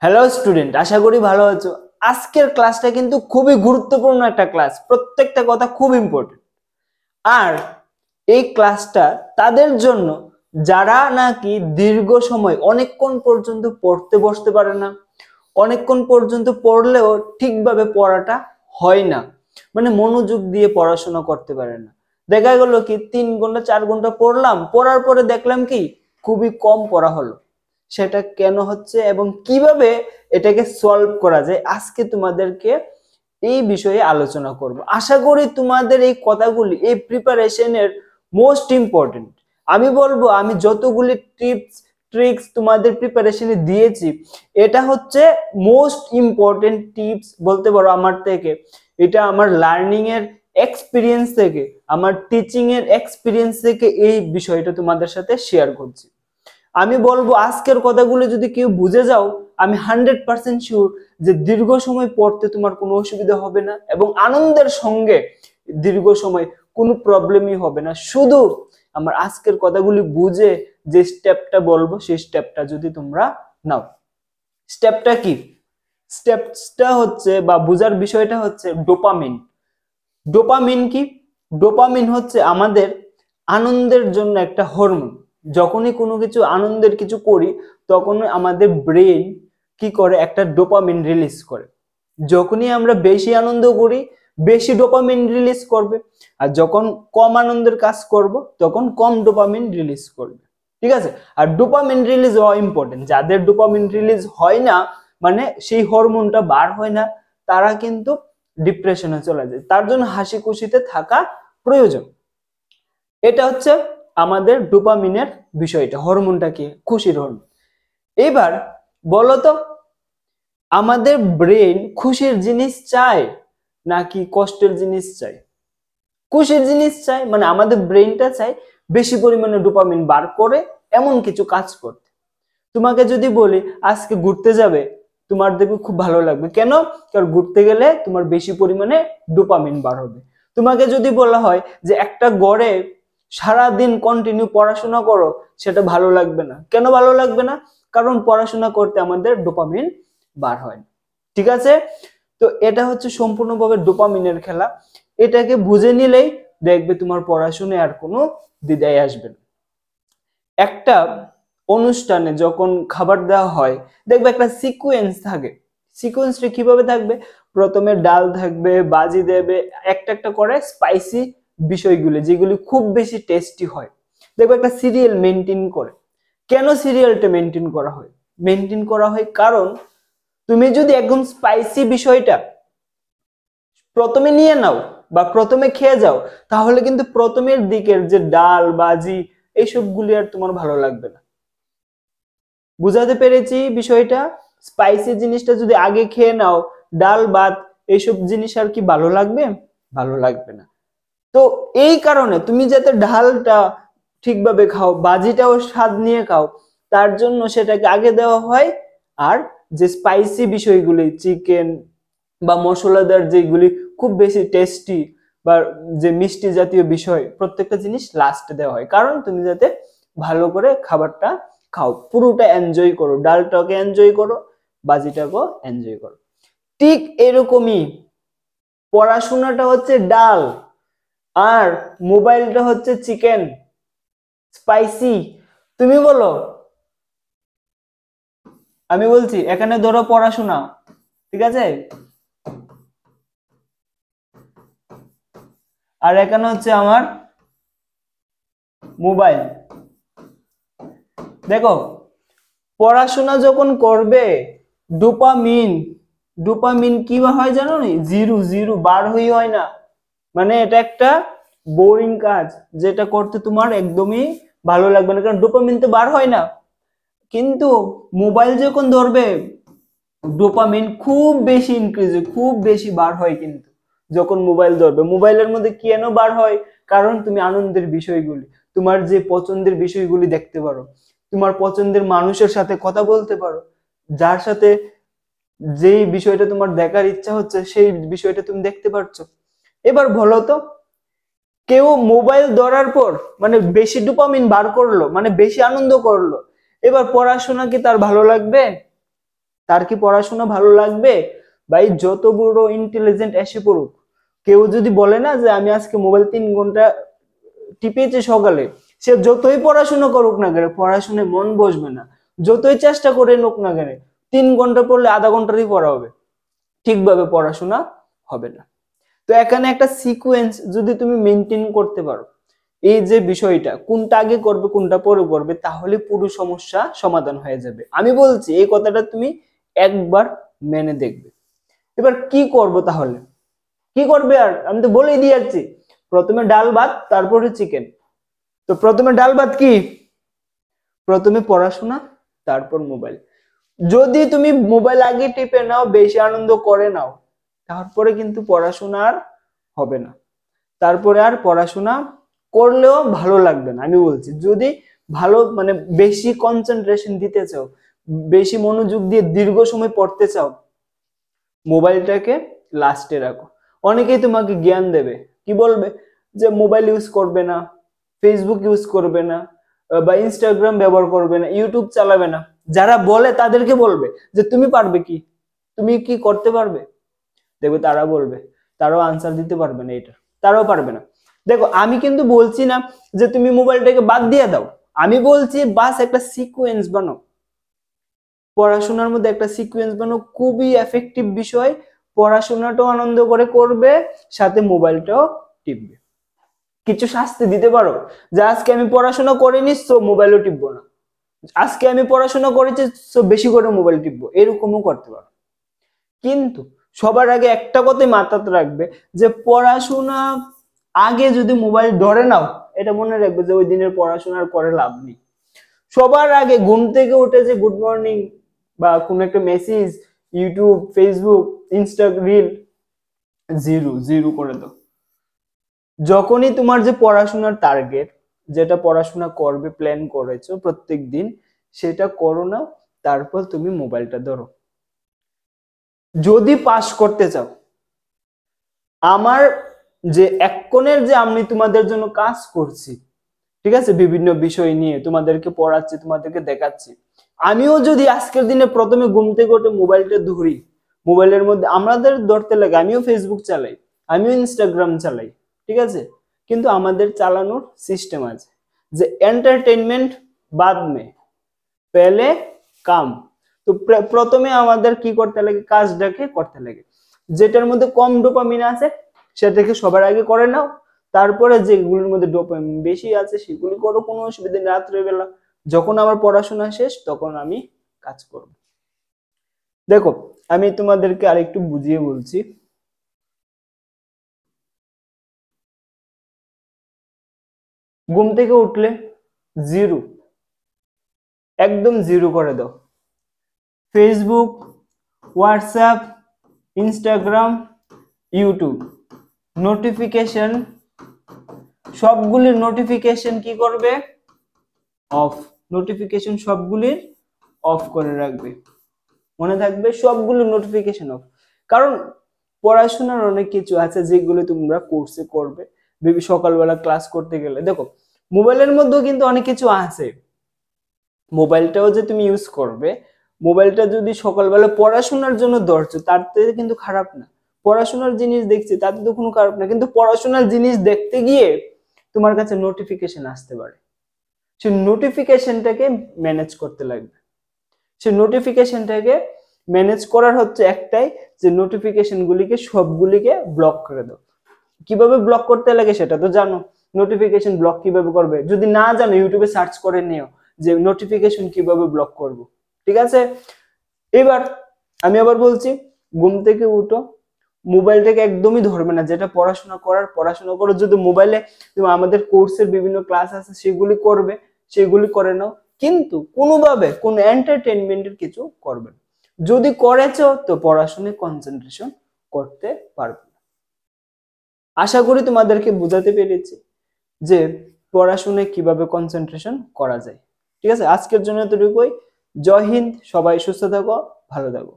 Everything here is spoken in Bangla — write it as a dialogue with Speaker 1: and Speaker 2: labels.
Speaker 1: হ্যালো স্টুডেন্ট, আশা করি ভালো আছো। আজকের ক্লাসটা কিন্তু খুবই গুরুত্বপূর্ণ একটা ক্লাস, প্রত্যেকটা কথা খুব ইম্পর্টেন্ট। আর এই ক্লাসটা তাদের জন্য যারা নাকি দীর্ঘ সময় অনেকক্ষণ পর্যন্ত পড়তে বসতে পারে না, অনেকক্ষণ পর্যন্ত পড়লেও ঠিকভাবে পড়াটা হয় না, মানে মনোযোগ দিয়ে পড়াশোনা করতে পারে না। দেখা গেল কি 3 ঘন্টা 4 ঘন্টা পড়লাম, পড়ার পরে দেখলাম কি খুবই কম পড়া হলো। সেটা কেন হচ্ছে এবং কিভাবে এটাকে সলভ করা যায়, আজকে তোমাদেরকে এই বিষয়ে আলোচনা করব। আশা করি তোমাদের এই কথাগুলি এই প্রিপারেশনের মোস্ট ইম্পর্টেন্ট। আমি বলবো, আমি যতগুলি টিপস ট্রিক্স তোমাদের প্রিপারেশনে দিয়েছি, এটা হচ্ছে মোস্ট ইম্পর্টেন্ট টিপস বলতে পারো আমার থেকে। এটা আমার লার্নিং এর এক্সপিরিয়েন্স থেকে, আমার টিচিং এর এক্সপিরিয়েন্স থেকে এই বিষয়টা তোমাদের সাথে শেয়ার করছি। আমি বলবো আজকের কথাগুলো যদি কেউ বুঝে যাও, আমি 100% শিওর যে দীর্ঘ সময় পড়তে তোমার কোনো অসুবিধা হবে না এবং আনন্দের সঙ্গে দীর্ঘ সময় কোনো প্রবলেমই হবে না। শুধু আমার আজকের কথাগুলি বুঝে যে স্টেপটা বলবো সেই স্টেপটা যদি তোমরা নাও। স্টেপটা কি? স্টেপটা হচ্ছে বা বুঝার বিষয়টা হচ্ছে ডোপামিন। ডোপামিন কি? ডোপামিন হচ্ছে আমাদের আনন্দের জন্য একটা হরমোন। যখনই কোনো কিছু আনন্দের কিছু করি, তখনই আমাদের ব্রেন কি করে, একটা ডোপামিন রিলিজ করে। যখনই আমরা বেশি আনন্দ করি, বেশি ডোপামিন রিলিজ করবে, আর যখন কম আনন্দের কাজ করব তখন কম ডোপামিন রিলিজ করবে। ঠিক আছে? আর ডোপামিন রিলিজ হওয়া ইম্পর্টেন্ট। যাদের ডোপামিন রিলিজ হয় না, মানে সেই হরমোনটা বার হয় না, তারা কিন্তু ডিপ্রেশনে চলে যায়। তার জন্য হাসি খুশিতে থাকা প্রয়োজন। এটা হচ্ছে আমাদের ডোপামিনের বিষয়টা, হরমোনটা কি? খুশির হরমোন। এবার বলো তো, আমাদের ব্রেন খুশির জিনিস চায় নাকি কষ্টের জিনিস চায়? খুশির জিনিস চায়, মানে আমাদের ব্রেনটা চায় বেশি পরিমাণে ডোপামিন বার করে এমন কিছু কাজ করতে। তোমাকে যদি বলি আজকে ঘুরতে যাবে, তোমার দেখবে খুব ভালো লাগবে। কেন? কারণ ঘুরতে গেলে তোমার বেশি পরিমাণে ডোপামিন বার হবে। তোমাকে যদি বলা হয় যে একটা গড়ে সারাদিন কন্টিনিউ পড়াশোনা করো, সেটা ভালো লাগবে না। কেন ভালো লাগবে না? কারণ পড়াশোনা করতে আমাদের ডোপামিন বার হয় না। ঠিক আছে? তো এটা হচ্ছে সম্পূর্ণভাবে ডোপামিনের খেলা। এটাকে বুঝে নিলেই দেখবে তোমার পড়াশোনায় আর কোনো দ্বিধাই আসবে না। একটা অনুষ্ঠানে যখন খাবার দেওয়া হয়, দেখবে একটা সিকোয়েন্স থাকে। সিকোয়েন্সটা কিভাবে থাকবে? প্রথমে ডাল থাকবে, বাজি দেবে, একটা একটা করে স্পাইসি বিষয়গুলো যেগুলি খুব বেশি টেস্টি হয়। দেখবে একটা সিরিয়াল মেনটেন করে। কেন সিরিয়ালটা মেনটেন করা হয়? মেনটেন করা হয় কারণ তুমি যদি একদম স্পাইসি বিষয়টা প্রথমে নিয়ে নাও বা প্রথমে খেয়ে যাও, তাহলে কিন্তু প্রথমের দিকের যে ডাল বাজি এইসবগুলি আর তোমার ভালো লাগবে না। বুঝাতে পেরেছি বিষয়টা? স্পাইসি জিনিসটা যদি আগে খেয়ে নাও, ডাল ভাত এইসব জিনিস আর কি ভালো লাগবে? ভালো লাগবে না। তো এই কারণে তুমি যাতে ডালটা ঠিকভাবে খাও, বাজিটাও স্বাদ নিয়ে খাও, তার জন্য সেটাকে আগে দেওয়া হয়। আর যে স্পাইসি বিষয়গুলি, চিকেন বা মশলাদার যেগুলি খুব বেশি টেস্টি বা যে মিষ্টি জাতীয় বিষয়, প্রত্যেকটা জিনিস লাস্টে দেওয়া হয়, কারণ তুমি যাতে ভালো করে খাবারটা খাও, পুরোটা এনজয় করো, ডালটাকে এনজয় করো, বাজিটাকেও এনজয় করো। ঠিক এরকমই পড়াশোনাটা হচ্ছে ডাল আর মোবাইলটা হচ্ছে চিকেন, স্পাইসি। তুমি বলো, আমি বলছি এখানে ধরো পড়াশোনা, ঠিক আছে, আর এখানে হচ্ছে আমার মোবাইল। দেখো, পড়াশোনা যখন করবে, ডোপামিন ডোপামিন কি হয় জানো নি? জিরো জিরো বার হই হয় না। মানে এটা একটা বোরিং কাজ, যেটা করতে তোমার একদমই ভালো লাগবে না, কারণ ডোপামিন তো বার হয় না। কিন্তু মোবাইল যখন ধরবে, ডোপামিন খুব বেশি ইনক্রিজ হয়, খুব বেশি বার হয়। কিন্তু যখন মোবাইল ধরবে, মোবাইলের মধ্যে কেন বার হয়? কারণ তুমি আনন্দের বিষয়গুলি, তোমার যে পছন্দের বিষয়গুলি দেখতে পারো, তোমার পছন্দের মানুষের সাথে কথা বলতে পারো, যার সাথে যেই বিষয়টা তোমার দেখার ইচ্ছা হচ্ছে সেই বিষয়টা তুমি দেখতে পাচ্ছ। এবার বলো তো, কেউ মোবাইল ধরার পর মানে বেশি ডোপামিন বার করলো, মানে বেশি আনন্দ করলো, এবার পড়াশোনা কি তার ভালো লাগবে? তার কি পড়াশোনা ভালো লাগবে? ভাই যত বড় ইন্টেলিজেন্ট এসে পড়ুক, কেউ যদি বলে না যে আমি আজকে মোবাইল 3 ঘন্টা টিপেছি সকালে, সে যতই পড়াশোনা করুক না কেন পড়াশোনায় মন বসবে না। যতই চেষ্টা করে নোক না কেন 3 ঘন্টা পড়লে আধা ঘন্টারই পড়া হবে, ঠিকভাবে পড়াশোনা হবে না। তো এখানে একটা সিকোয়েন্স যদি তুমি মেনটেন করতে পারো, এই যে বিষয়টা কোনটা আগে করবে কোনটা পরে করবে, তাহলে পুরো সমস্যা সমাধান হয়ে যাবে। আমি বলছি এই কথাটা তুমি একবার মেনে দেখবে। এবার কি করব তাহলে, কি করবে? আর আমি তো বলেই দিয়ে যাচ্ছি, প্রথমে ডাল ভাত তারপরে চিকেন। তো প্রথমে ডাল ভাত কি, প্রথমে পড়াশোনা তারপর মোবাইল। যদি তুমি মোবাইল আগে টিপে নাও, বেশি আনন্দ করে নাও, তারপরে কিন্তু পড়াশোনা আর হবে না। তারপরে আর পড়াশোনা করলেও ভালো লাগবে না। আমি বলছি যদি ভালো মানে বেশি কনসেন্ট্রেশন দিতে চাও, বেশি মনোযোগ দিয়ে দীর্ঘ সময় পড়তে চাও, মোবাইলটাকে লাস্টে রাখো। অনেকেই তোমাকে জ্ঞান দেবে, কি বলবে যে মোবাইল ইউজ করবে না, ফেসবুক ইউজ করবে না, বা ইনস্টাগ্রাম ব্যবহার করবে না, ইউটিউব চালাবে না। যারা বলে তাদেরকে বলবে যে তুমি পারবে কি, তুমি কি করতে পারবে? দেখবে তারা বলবে, তারাও আনসার দিতে পারবে না, এটা তারাও পারবে না। দেখো আমি কিন্তু বলছি না যে তুমি মোবাইলটাকে বাদ দিয়ে দাও, আমি বলছি বাস একটা সিকোয়েন্স বানাও, পড়াশোনার মধ্যে একটা সিকোয়েন্স বানাও, খুবই এফেক্টিভ বিষয়। পড়াশোনাটাও আনন্দ করে করবে, সাথে মোবাইলটাও টিপবে। কিছু শাস্তি দিতে পারো যে আজকে আমি পড়াশোনা করিনি সো মোবাইলও টিপবো না, আজকে আমি পড়াশোনা করেছি সো বেশি করে মোবাইল টিপবো, এরকমও করতে পারো। কিন্তু সবার আগে একটা কথাই মাথাতে রাখবে যে পড়াশোনা আগে যদি মোবাইল ধরে নাও, এটা মনে রাখবে যে ওই দিনের পড়াশোনার করে লাভ নেই। সবার আগে ঘুম থেকে উঠে যে গুড মর্নিং বা কোন একটা message, YouTube, Facebook, Insta reel, zero zero করে দাও। যখনই তোমার যে পড়াশোনার টার্গেট, যেটা পড়াশোনা করবে প্ল্যান করেছো প্রত্যেক দিন, সেটা করো না, তারপর তুমি মোবাইলটা ধরো। যদি পাস করতে চাও, আমার যে এক্ষণের যে আমি তোমাদের জন্য কাজ করছি, ঠিক আছে, বিভিন্ন বিষয় নিয়ে তোমাদেরকে পড়াচ্ছি, তোমাদেরকে দেখাচ্ছি, আমিও যদি আজকের দিনে প্রথমে ঘুম থেকে উঠে মোবাইলটা ধরি, মোবাইলের মধ্যে আমাদের ধরতে লাগে, আমিও ফেসবুক চালাই, আমিও ইনস্টাগ্রাম চালাই, ঠিক আছে, কিন্তু আমাদের চালানোর সিস্টেম আছে যে এন্টারটেইনমেন্ট বাদ মে পেলে কাম। তো প্রথমে আমাদের কি করতে লাগে, কাজটাকে করতে লাগে, যেটার মধ্যে কম ডোপামিন আছে সেটাকে সবার আগে করে নাও, তারপরে যেগুলোর মধ্যে ডোপামিন বেশি আছে সেগুলি করো, কোনো অসুবিধা নেই। রাত্রেবেলা যখন আমার পড়াশোনা শেষ তখন আমি কাজ করব। দেখো আমি তোমাদেরকে আরেকটু বুঝিয়ে বলছি। ঘুম থেকে উঠলে জিরো, একদম জিরো করে দাও। Facebook, WhatsApp, Instagram, YouTube notification, সবগুলির নোটিফিকেশন কি করবে, অফ। নোটিফিকেশন সবগুলির অফ করে রাখবে, মনে থাকবে সবগুলো নোটিফিকেশন অফ। কারণ পড়াশোনার অনেক কিছু আছে যেগুলো তোমরা কোর্সে করবে, সকালবেলা ক্লাস করতে গেলে দেখো মোবাইলের মধ্যেও কিন্তু অনেক কিছু আছে। মোবাইলটাও যে তুমি ইউজ করবে, মোবাইলটা যদি সকালবেলা পড়াশোনার জন্য ধরছো তাতে কিন্তু খারাপ না, পড়াশোনার জিনিস দেখছি তাতে তো কোনো খারাপ না, কিন্তু পড়াশোনার জিনিস দেখতে গিয়ে তোমার কাছে নোটিফিকেশন আসতে পারে, সেই নোটিফিকেশনটাকে ম্যানেজ করতে লাগবে। সেই নোটিফিকেশনটাকে ম্যানেজ করার হচ্ছে একটাই, যে নোটিফিকেশন গুলিকে সবগুলিকে ব্লক করে দাও। কিভাবে ব্লক করতে লাগে সেটা তো জানো, নোটিফিকেশন ব্লক কিভাবে করবে, যদি না জানো ইউটিউবে সার্চ করে নিও যে নোটিফিকেশন কিভাবে ব্লক করব, ঠিক আছে। এবার আমি আবার বলছি, ঘুম থেকে উঠো, মোবাইলটাকে একদমই ধরবে না, যেটা পড়াশোনা করার পড়াশোনা করো, যদি মোবাইলে তুমি আমাদের কোর্সের বিভিন্ন ক্লাস আছে সেগুলি করবে, সেগুলি করে নাও, কিন্তু কোনোভাবে কোনো এন্টারটেইনমেন্টের কিছু করবে না। যদি করেছো তো পড়াশোনায় কনসেন্ট্রেশন করতে পারবে না। আশা করি তোমাদেরকে বোঝাতে পেরেছি যে পড়াশোনায় কিভাবে কনসেন্ট্রেশন করা যায়। ঠিক আছে, আজকের জন্য এতটুকুই। জয় হিন্দ, সবাই সুস্থ থাকো, ভালো থাকো।